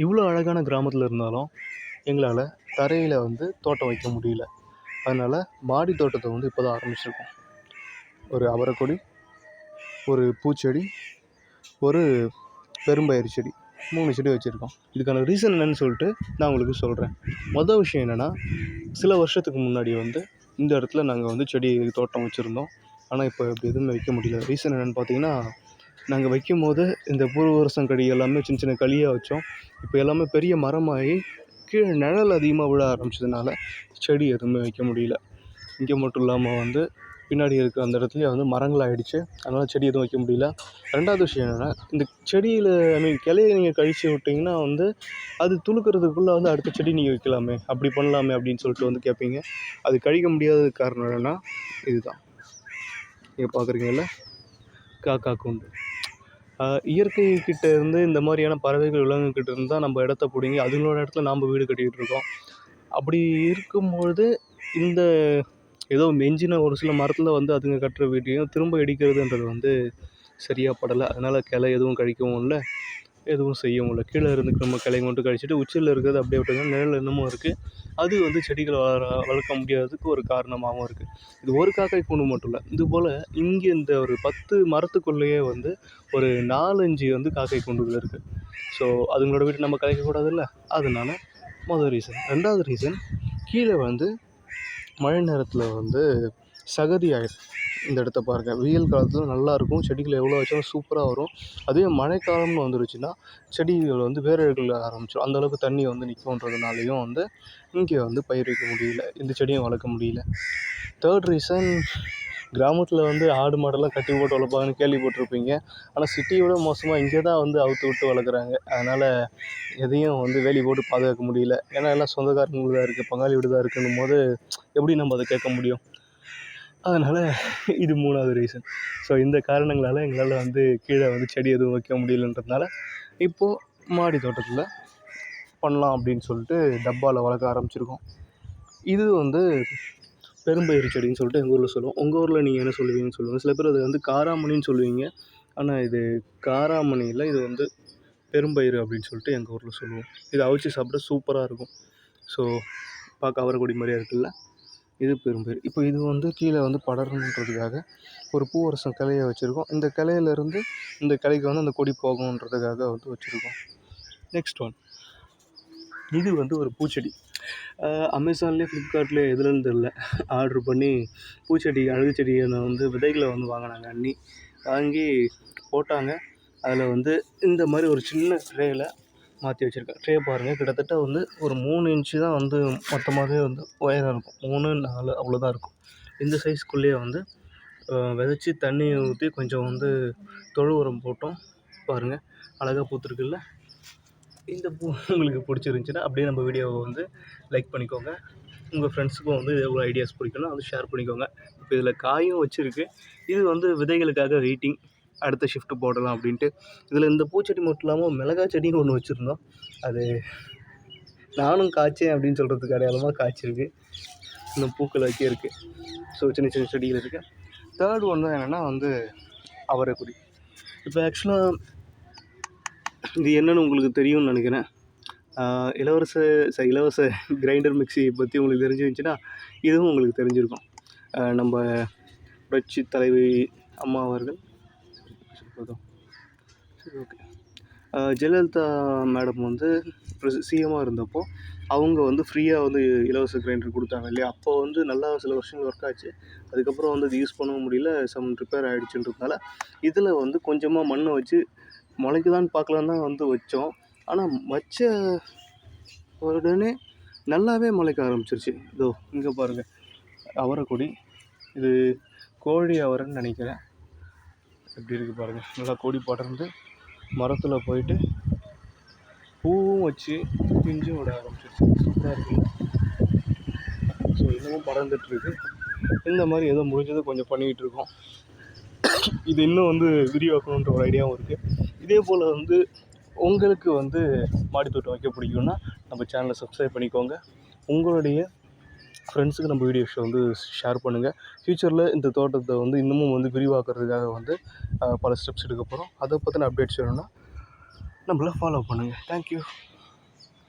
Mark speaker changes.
Speaker 1: இவ்வளோ அழகான கிராமத்தில் இருந்தாலும் எங்களால் தரையில் வந்து தோட்டம் வைக்க முடியல. அதனால் மாடி தோட்டத்தை வந்து இப்போ தான் ஆரம்பிச்சிருக்கோம். ஒரு அவரைக்கொடி, ஒரு பூச்செடி, ஒரு பெரும்பயிறு செடி, 3 செடி வச்சுருக்கோம். இதுக்கான ரீசன் என்னென்னு சொல்லிட்டு நான் உங்களுக்கு சொல்கிறேன். மொதல் விஷயம் என்னென்னா, சில வருஷத்துக்கு முன்னாடி வந்து இந்த இடத்துல நாங்கள் வந்து செடி தோட்டம் வச்சுருந்தோம். ஆனால் இப்போ இப்படி எதுவுமே வைக்க முடியல. ரீசன் என்னென்னு பார்த்தீங்கன்னா, நாங்கள் வைக்கும்போது இந்த பூர்வரசங்கடி எல்லாமே சின்ன சின்ன களியாக வச்சோம். இப்போ எல்லாமே பெரிய மரமாகி கீழே நிழல் அதிகமாக விழ ஆரம்பிச்சதுனால செடி எதுவுமே வைக்க முடியல. இங்கே மட்டும் இல்லாமல் வந்து பின்னாடி இருக்கிற அந்த இடத்துலையும் வந்து மரங்கள் ஆகிடுச்சு. அதனால் செடி எதுவும் வைக்க முடியல. 2வது விஷயம் என்னென்னா, இந்த செடியில் கிளையை நீங்கள் கழிச்சு விட்டிங்கன்னா வந்து அது துளுக்கிறதுக்குள்ளே வந்து அடுத்த செடி நீங்கள் வைக்கலாமே, அப்படி பண்ணலாமே அப்படின்னு சொல்லிட்டு வந்து கேட்பீங்க. அது கழிக்க முடியாத காரணம் என்னென்னா இதுதான். நீங்கள் பார்க்குறீங்கல்ல, காக்கா கூண்டு. இயற்கைக்கிட்ட இருந்து இந்த மாதிரியான பறவைகள் விலங்குகிட்ட இருந்து தான் நம்ம இடத்த பிடுங்கி அதுங்களோட இடத்துல நாம் வீடு கட்டிக்கிட்டு இருக்கோம். அப்படி இருக்கும்பொழுது இந்த ஏதோ மெஞ்சின ஒரு சில மரத்தில் வந்து அதுங்க கட்டுற வீட்டையும் திரும்ப இடிக்கிறதுன்றது வந்து சரியாக படலை. அதனால் கிளை எதுவும் கழிக்கவும் இல்லை, எதுவும் செய்யவும் இல்லை. கீழே இருந்து நம்ம கிளையை மட்டும் கழிச்சிட்டு உச்சியில் இருக்கிறது அப்படியே விட்டுங்க. நிழல் இன்னமும் இருக்குது. அது வந்து செடிகளை வளர்க்க முடியாததுக்கு ஒரு காரணமாகவும் இருக்குது. இது ஒரு காக்கை கூண்டு மட்டும் இல்லை. இதுபோல் இங்கே இந்த ஒரு 10 மரத்துக்குள்ளேயே வந்து ஒரு 4-5 வந்து காக்கை கூண்டுகள் இருக்குது. ஸோ அதுங்களோட வீட்டை நம்ம கலைக்கக்கூடாதுல்ல. அதனால மொதல் ரீசன். 2வது ரீசன், கீழே வந்து மழை நேரத்தில் வந்து சகதி ஆகிடும். இந்த இடத்த பாருங்கள், வெயில் காலத்தில் நல்லாயிருக்கும், செடிகள் எவ்வளோ வச்சாலும் சூப்பராக வரும். அதுவே மழைக்காலம்னு வந்துருச்சுன்னா செடிகள் வந்து வேரழுகல் ஆரம்பிச்சிடும். அந்தளவுக்கு தண்ணி வந்து நிற்குன்றதுனாலையும் வந்து இங்கே வந்து பயிர் வைக்க முடியல, இந்த செடியும் வளர்க்க முடியல. 3rd ரீசன், கிராமத்தில் வந்து ஆடு மாடெல்லாம் கட்டி போட்டு வளர்ப்பாங்கன்னு கேள்விப்பட்டிருப்பீங்க. ஆனால் சிட்டியை விட மோசமாக இங்கே தான் வந்து அவுத்து விட்டு வளர்க்குறாங்க. அதனால் எதையும் வந்து வேலி போட்டு பாதுகாக்க முடியல. ஏன்னா எல்லாம் சொந்தக்காரங்களுக்கு தான் இருக்குது, பங்காளி வீடு தான் இருக்குன்னும் போது எப்படி நம்ம அதை கேட்க முடியும்? அதனால் இது 3வது ரீசன். ஸோ இந்த காரணங்களால் எங்களால் வந்து கீழே வந்து செடி எதுவும் வைக்க முடியலன்றதுனால இப்போது மாடி தோட்டத்தில் பண்ணலாம் அப்படின்னு சொல்லிட்டு டப்பாவில் வளர்க்க ஆரம்பிச்சிருக்கோம். இது வந்து பெரும்பயிறு செடின்னு சொல்லிட்டு எங்கள் ஊரில் சொல்லுவோம். உங்கள் ஊரில் நீங்கள் என்ன சொல்லுவீங்கன்னு சொல்லுங்கள். சில பேர் அது வந்து காராமணின்னு சொல்லுவீங்க. ஆனால் இது காராமணி இல்லை, இது வந்து பெரும்பயிறு அப்படின்னு சொல்லிட்டு எங்கள் ஊரில் சொல்லுவோம். இதை அவிச்சு சாப்பிட சூப்பராக இருக்கும். ஸோ பார்க்க அவரைக்கொடி மாதிரியா இருக்குல்ல, இது பெரும்பயிறு. இப்போ இது வந்து கீழே வந்து படரணுன்றதுக்காக ஒரு பூவரசம் கிளையை வச்சுருக்கோம். இந்த கிளையிலேருந்து இந்த கிளைக்கு வந்து அந்த கொடி போகணுன்றதுக்காக வந்து வச்சுருக்கோம். நெக்ஸ்ட் ஒன், இது வந்து ஒரு பூச்செடி. அமேசான்லேயே, ஃப்ளிப்கார்ட்லேயே எதுலேருந்து தெரியல, ஆர்ட்ரு பண்ணி பூச்செடி, அழகு செடியை நான் வந்து விதைகளை வந்து வாங்கினாங்க. அண்ணி வாங்கி போட்டாங்க. அதில் வந்து இந்த மாதிரி ஒரு சின்ன ட்ரேயில் மாற்றி வச்சுருக்கேன். ட்ரே பாருங்கள், கிட்டத்தட்ட வந்து ஒரு 3 இன்ச்சு தான் வந்து மொத்தமாகவே வந்து உயரம் இருக்கும். 3, 4 அவ்வளோதான் இருக்கும். இந்த சைஸ்க்குள்ளேயே வந்து விதைச்சி தண்ணி ஊற்றி கொஞ்சம் வந்து தொழு உரம் போட்டோம். பாருங்கள், அழகாக பூத்துருக்குல்ல. இந்த பூ உங்களுக்கு பிடிச்சிருந்துச்சின்னா அப்படியே நம்ம வீடியோவை வந்து லைக் பண்ணிக்கோங்க. உங்கள் ஃப்ரெண்ட்ஸுக்கும் வந்து எவ்வளோ ஐடியாஸ் பிடிக்கணும் அது ஷேர் பண்ணிக்கோங்க. இப்போ இதில் காயும் வச்சுருக்கு. இது வந்து விதைகளுக்காக வெயிட்டிங், அடுத்த ஷிஃப்ட்டு போடலாம் அப்படின்ட்டு. இதில் இந்த பூச்செடி மட்டும் இல்லாமல் மிளகாய் செடின்னு ஒன்று வச்சுருந்தோம். அது நானும் காய்ச்சேன் அப்படின்னு சொல்கிறதுக்கு அடையாளமாக காய்ச்சிருக்கு. இன்னும் பூக்கள் வைக்க இருக்குது. ஸோ சின்ன சின்ன செடிகள் இருக்குது. 3rd ஒன் தான் என்னென்னா வந்து அவரைக்கொடி. இப்போ ஆக்சுவலாக இது என்னென்னு உங்களுக்கு தெரியும்னு நினைக்கிறேன். இலவச கிரைண்டர் மிக்ஸி பற்றி உங்களுக்கு தெரிஞ்சிருந்துச்சின்னா இதுவும் உங்களுக்கு தெரிஞ்சிருக்கும். நம்ம புரட்சி தலைவி அம்மா அவர்கள், சரி ஓகே, ஜெயலலிதா மேடம் வந்து சிஎம்மாக இருந்தப்போ அவங்க வந்து ஃப்ரீயாக வந்து இலவச கிரைண்டர் கொடுத்தாங்க இல்லையா? அப்போ வந்து நல்லா சில வருஷங்கள் ஒர்க் ஆச்சு. அதுக்கப்புறம் வந்து அது யூஸ் பண்ணவும் முடியல, சம் ரிப்பேர் ஆகிடுச்சுன்றதுனால இதில் வந்து கொஞ்சமாக மண்ணை வச்சு முளைக்குதான்னு பார்க்கலான்னு தான் வந்து வச்சோம். ஆனால் வச்ச உடனே நல்லாவே முளைக்க ஆரம்பிச்சிருச்சு. இதோ இங்கே பாருங்கள், அவரைக்கொடி. இது கோழி அவரைன்னு நினைக்கிறேன். எப்படி இருக்குது பாருங்கள், நல்லா கொடி படர்ந்து மரத்தில் போயிட்டு பூவும் வச்சு பிஞ்சும் விட ஆரம்பிச்சிருச்சு. சூப்பராக இருக்குல்ல. ஸோ இன்னமும் படர்ந்துட்டுருக்கு. இந்த மாதிரி ஏதோ முடிஞ்சதை கொஞ்சம் பண்ணிக்கிட்டு இருக்கோம். இது இன்னும் வந்து விரிவாக்கணுன்ற ஒரு ஐடியாவும் இருக்குது. இதே போல் வந்து உங்களுக்கு வந்து மாடித்தோட்டம் வைக்க பிடிக்கும்னா நம்ம சேனலை சப்ஸ்கிரைப் பண்ணிக்கோங்க. உங்களுடைய ஃப்ரெண்ட்ஸுக்கு நம்ம வீடியோஸை வந்து ஷேர் பண்ணுங்கள். ஃப்யூச்சரில் இந்த தோட்டத்தை வந்து இன்னமும் வந்து விரிவாக்குறதுக்காக வந்து பல ஸ்டெப்ஸ் எடுக்க போகிறோம். அதை பற்றின அப்டேட்ஸ் வேணும்னா நம்மளை ஃபாலோ பண்ணுங்கள். தேங்க்யூ.